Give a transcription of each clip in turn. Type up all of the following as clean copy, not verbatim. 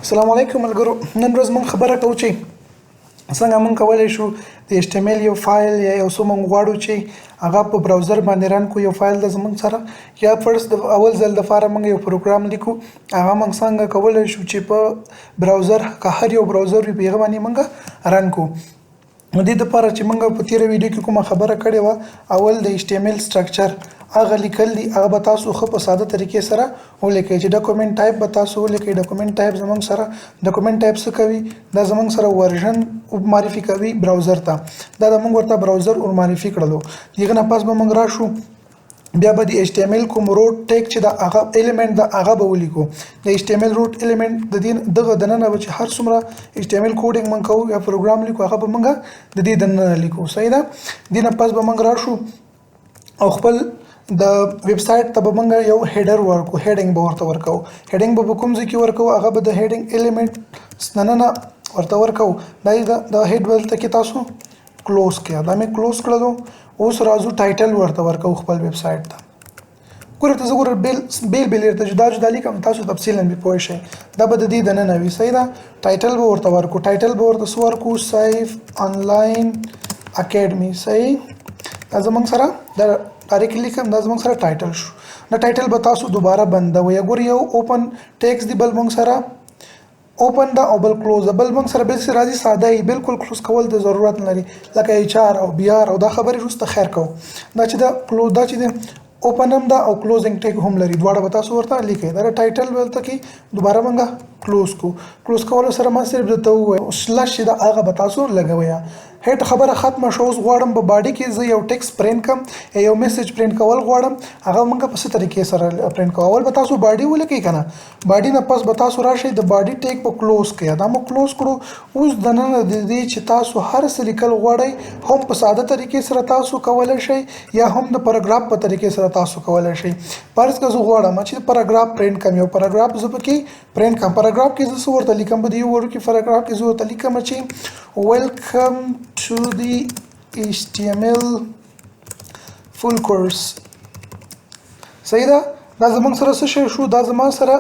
السلام علیکم ملګرو. نن ورځ موږ خبره کوو چې څنګه موږ کولی شو د HTML یو فایل یا یو څه موږ غواړو چې هغه په براوزر باندې رن کو. یو فایل د زموږ سره یا فرست د اول ځل لپاره موږ یو پروګرام لیکو. هغه موږ څنګه کولی شو چې په براوزر که هر یو براوزر وي په هغه باندې موږ رن کو. نو دې لپاره چې موږ په تیره ویډیو کې کومه خبره کړې وه، اول د HTML سټرکچر هغه لیکل دي. هغه به تاسو ښه په ساده طریقې سره ولیکئ چې ډاکومنټ ټایپ به تاسو ولیکئ. ډاکومنټ ټایپ زموږ سره ډاکومنټ ټایپ څه کوي؟ دا زموږ سره ورژن معرفي کوي براوزر ته. دا د موږ ورته براوزر ور معرفي کړلو. دغه نه پس به موږ راشو بیا به د HTML کوم روټ ټیګ چې د هغه الیمنٹ د هغه به ولیکو. د HTML روټ الیمنٹ د دې دغه دننه به چې هر څومره HTML کوډینګ موږ کوو یا پروګرام لیکو هغه به موږ د دې دننه لیکو. صحیح ده. دې نه پس به موږ راشو او خپل د ویب سټ ته به موږ یو هیډر ورکو. هیډینګ به ورته ورکو. هیډینګ به کوم ځای کې ورکو؟ هغه به د هیډینګ الیمنٹ نننه ورته ورکو. دا د هیډ ولته کې تاسو کلوز کړئ. دا مې کلوز کړلو. اوس راځو ټایټل ورته ورکو خپل ویب سټ ته. ګوره ته زه ګوره بیل ورته جدا لیکم، تاسو تفصیلا به پوه شئ. دا به د دې دننه وي. صحیح ده. ټایټل به ورته ورکو. ټایټل به ورته څه ورکو؟ سیف آنلاین اکیډمي. صحیح. دا زموږ سره د ډایرکټ لیکم. دا زموږ سره ټایټل شو. دا ټایټل به تاسو دوباره بندوي. ګوره یو اوپن ټیکس دی، بل موږ سره اوپن دا او بل کلوز. بل موږ سره بل څه راځي ساده ای، بالکل کلوز کول د ضرورت نه لري لکه HR او BR او دا خبرې وروسته خیر کوو. دا چې دا کلوز دا چې د اوپن هم دا او کلوزینګ ټیګ هم لري. دواړه به تاسو ورته لیکئ. دا ټایټل ولته کې دوباره موږ کلوز کو. کلوز کولو سره ما صرف درته ووایم سلش دا هغه به تاسو لګوئ. هیټ خبره ختمه شو. اوس غواړم په باډي کې زه یو ټیکس پرینټ کم یا یو میسج پرینټ کول غواړم. هغه موږ په څه طریقې سره پرینټ کوو؟ اول به تاسو باډي ولیکئ کنه. باډي نه پس به تاسو راشئ د باډي ټیګ په کلوز کړئ. دا مو کلوز کړو. اوس د نن د دې چې تاسو هر څه لیکل غواړئ هم په ساده طریقې سره تاسو کولای شئ یا هم د پاراګراف په طریقې سره تاسو کولای شئ. فرض کړه زه غواړم چې پاراګراف پرینټ کم. یو پاراګراف زه پکې پرینټ کم. پاراګراف کې زه ورته لیکم په دې وړو کې پاراګراف کې زه ورته لیکم چې ویلکم ټو دی HTML full course. صحیح ده. دا زموږ سره څه شی شو؟ دا زما سره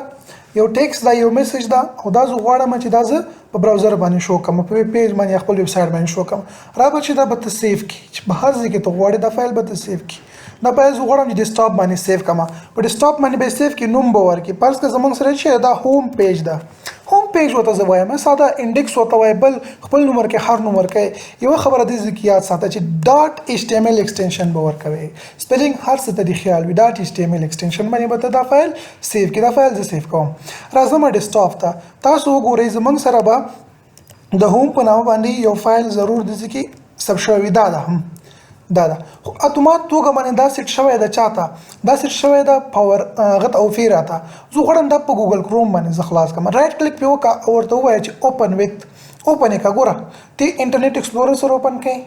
یو ټیکس دا یو میسج دا او دا زه غواړم چې دا زه په براوزر باندې شو کوم، په پیج باندې خپل ویب سټ باندې شو کوم. را به چې دا به ته سیف کی چې په هر ځای کې ته غواړې دا فایل به ته سیف کی. دا فایل زه غواړم چې ډیسکټاپ باندې سیف کما. په ډیسکټاپ باندې به سیف کی نوم به ورکړي. فرض کړه زموږ سره چې دا هوم پیج ده. هوم پیج وته زه وایم ساده انډیکس وته وای، بل خپل نوم ورکړي، هر نوم ورکړي. یو خبره دې ځکه یاد ساته چې ډاټ HTML ایکسټنشن به ورکوي. سپیلینګ هر څه ته دی خیال وي. ډاټ HTML ایکسټنشن باندې به ته دا فایل سیف کی. دا فایل زه سیف کوم. راځم ډیسکټاپ ته. تاسو وګورئ زموږ سره به د هوم په نامه باندې یو فایل ضرور د ځکه سب شوی دا ده. دا خو اتومات توګه باندې دا سیټ شوی ده. چاته دا سیټ شوی ده؟ پاور غت او فیر اته. زه غواړم دا په ګوګل کروم باندې زه خلاص کړم. رائټ کلیک په وکا او ورته وایي چې اوپن وذ اوپن کا. ګوره ته انټرنیټ ایکسپلورر سره اوپن کړئ،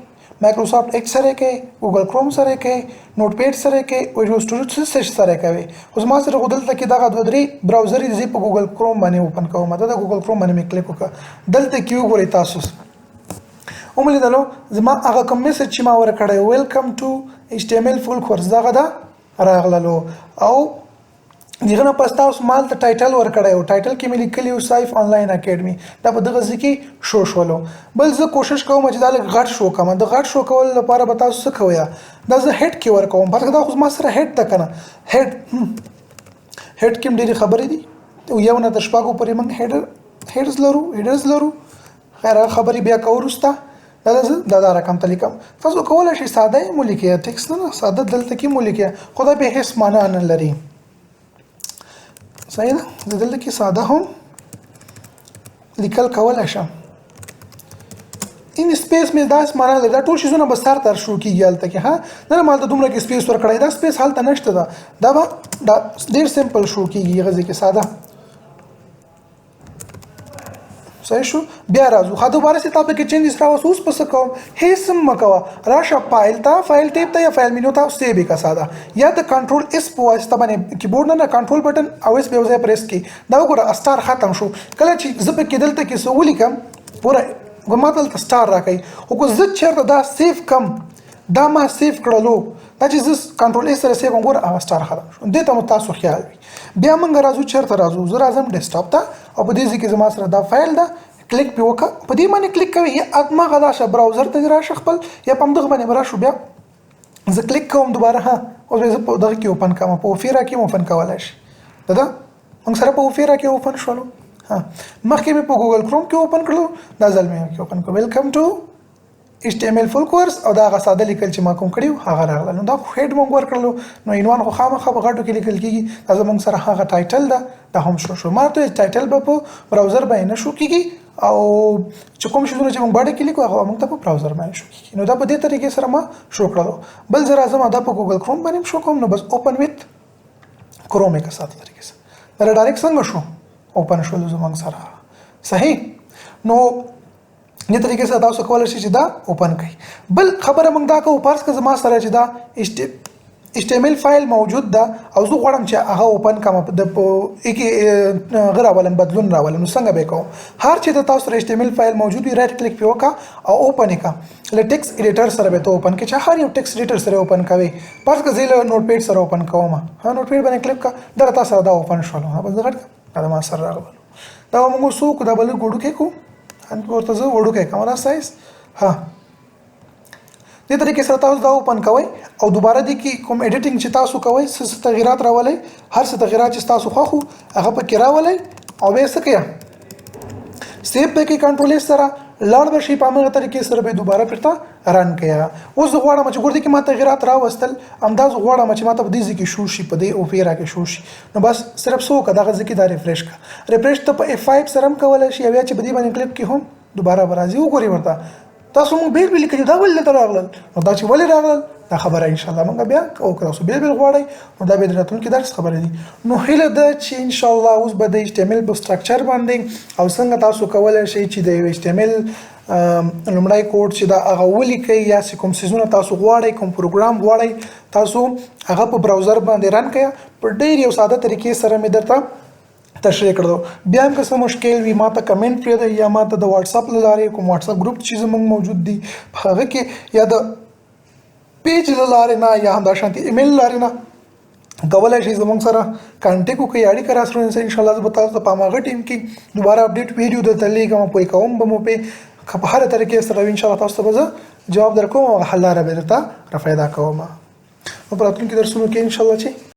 مایکروسافټ ایکس سره کړئ، ګوګل کروم سره کړئ، نوټ پیډ سره کړئ، ویژوال سټوډیو سره سره کوي. اوس ما سره غوډل ته کې دغه دوه درې براوزر دي په ګوګل کروم باندې اوپن کوم. دا د ګوګل کروم باندې مې کلیک وکړ. دلته کې وګورئ تاسو وملیدلو زما هغه کوم میسج چې ما ورکړی ویلکم ټو HTML full course دغه ده راغللو. او دغه نه پس تاسو مال ته ټایټل ورکړی او ټایټل کې مې لیکلی و سیف آنلاین اکیډمي. دا په دغه ځای کې شو شولو. بل زه کوشش کوم چې دا لږ غټ شو کوم. د غټ شو کول لپاره به تاسو څه کوئ؟ دا زه هیډ کې ورکوم. فرق دا خو ما سره هیډ ده کنه. هیډ کې ډېرې خبرې دي. یو نه تر شپږو پورې موږ هیډرز لرو. خیر خبرې بیا کوو وروسته. دا رقم ته لیکم. تاسو کولای شئ ساده مو لیکئ، ټیکس نه ساده دلته کې مو لیکئ. خو دا به هیڅ معنا نه لري. صحیح ده. دلته کې ساده هم لیکل کولای شم. ان سپیس مې دا معنا لري. دا ټول شیزونه به سر تر شو کیږي هلته کې. ها نه مالته دومره کې سپیس ورکړی. دا سپیس هلته نشته ده. دا ډیر سمپل شو کیږي غزه کې ساده. صحیح شو. بیا راځو خا دوباره سي تاسو کې چینجز راوس. اوس پس کوم هیڅ مکوا راشه فایل ته، فایل ټیپ ته یا فایل مینو ته سیو کا ساده یا د کنټرول اس په واسطه باندې کیبورډ نه کنټرول بٹن او اس په وځای پریس کی. دا وګوره استار ختم شو. کله چې زه په کې دلته کې سو ولیکم پورا ګماتل ته سٹار راکې. او کو زه چیرته دا سیف کم دا ما سیف کړلو دا چې زه کنټرول اس سره سیو کوم ګوره هغه سټار ختم شو دې ته مو تاسو خیال وي. بیا موږ راځو چېرته راځو زه راځم ډیسکټاپ ته او په دې ځای کې زما سره دا فایل ده کلیک پې وکړه په دې باندې کلیک کوئ یا هماغه راشه براوزر ته دې راشه خپل یا په همدغه باندې به راشو بیا زه کلیک کوم دوباره اوس به زه په دغه کې اوپن کوم په اوفیرا کې اوپن کولی شي دا موږ سره په اوفیرا کې اوپن شولو مخکې مې په ګوګل کروم کې اوپن کړلو دا ځل مې کې اوپن کړو ویلکم ټو HTML فول کورس او دا هغه ساده لیکل چې ما کوم کړي هغه راغله نو دا هیډ مونږ ورکړلو نو عنوان خو خامخا په غټو کې لیکل کېږي دا زموږ سره هغه ټایټل ده دا هم شو ما ته ټایټل به په براوزر باندې نه شو کېږي او چې کوم شیزونه چې مونږ باندې کې لیکو هغه موږ ته په براوزر باندې شو کېږي نو دا په دې طریقې سره ما شو کړلو بل زه راځم دا په ګوګل کروم باندې شو کوم نو بس اوپن ویت کروم یې ساده طریقې سره دا ډایرکټ څنګه شو اوپن شول زموږ سره صحیح نو دې طریقې سره تاسو کولای شئ چې دا اوپن کړئ بل خبره موږ دا کوو پارس که زما سره چې دا HTML فایل موجود ده او زه غواړم چې هغه اوپن کړم د کې غیر راولم بدلون راولم نو څنګه به کوم هر چې د تاسو سره HTML فایل موجود وي رائټ کلیک پې وکړه او اوپن یې کړه له ټیکسټ ایډیټر سره به ته اوپن کړې چې هر یو ټیکسټ ایډیټر سره اوپن کوي پارس که زه له نوټ پیډ سره اوپن کوم نوټ پیډ باندې کلیک کړه دا تاسو سره دا اوپن شول بس دا غټ دا ما سره راغلو دا موږ سو کو دا بل ګوډو کې کو ان ورته زه وړو کې کیمرا سایز دې طریقې سره تاسو دا اوپن کوئ او دوباره دې کې کوم ایډیټینګ چې تاسو کوئ څه تغیرات راولئ هر څه تغیرات چې تاسو خوښو هغه پکې راولئ او بیا څه کوئ سیو پکې کنټرول سره لاړ به شي په همغه طریقې سره به دوباره پرته رن کړئ اوس زه غواړم چې ګوره کې ما تغیرات راوستل همدا زه غواړم چې ما ته په دې ځای کې شو شي په دې اوفیرا کې شو شي نو بس صرف څه وکړه دغه ځای کې دا ریفریش کړه ریفریش ته په F5 سره هم کولی شي یا بیا چې په دې باندې کلیک کې هم دوباره به راځي وګورئ ورته تاسو موږ بیل بیل کړي دا ولې ته راغلل نو دا چې ولې راغلل دا خبره ان شاء الله موږ بیا وکړو تاسو بیل بیل غواړئ نو دا به راتلونکي درس خبره دي نو هیله ده چې ان شاء الله اوس به د HTML په سټرکچر باندې او څنګه تاسو کولای شئ چې د HTML لومړی کوډ چې دا هغه ولیکئ یا کوم سیزونه تاسو غواړئ کوم پروګرام غواړئ تاسو هغه په براوزر باندې رن کړئ په ډېر یو ساده طریقې سره مې درته تشریح کړو بیا هم که څه مشکل وي ما ته کمنټ پرېږدئ یا ما ته د واتساپ له لارې کوم واتساپ گروپ چې زموږ موجود دي په هغه کې یا د پیج له لارې نه یا همداشانتې ایمیل لارې نه کولی شئ زموږ سره کانټیکټ وکړئ اړیکه راسره ونیسئ انشاءالله زه به تاسو ته په هماغه ټیم کې دوباره اپډیټ ویډیو درته لیږم پوه کوم به مو پې په هره طریقې سره انشاءالله تاسو ته به زه جواب درکوم او حل لاره به درته را پیدا کوم نو په راتلونکي درسونو کې انشاءالله چې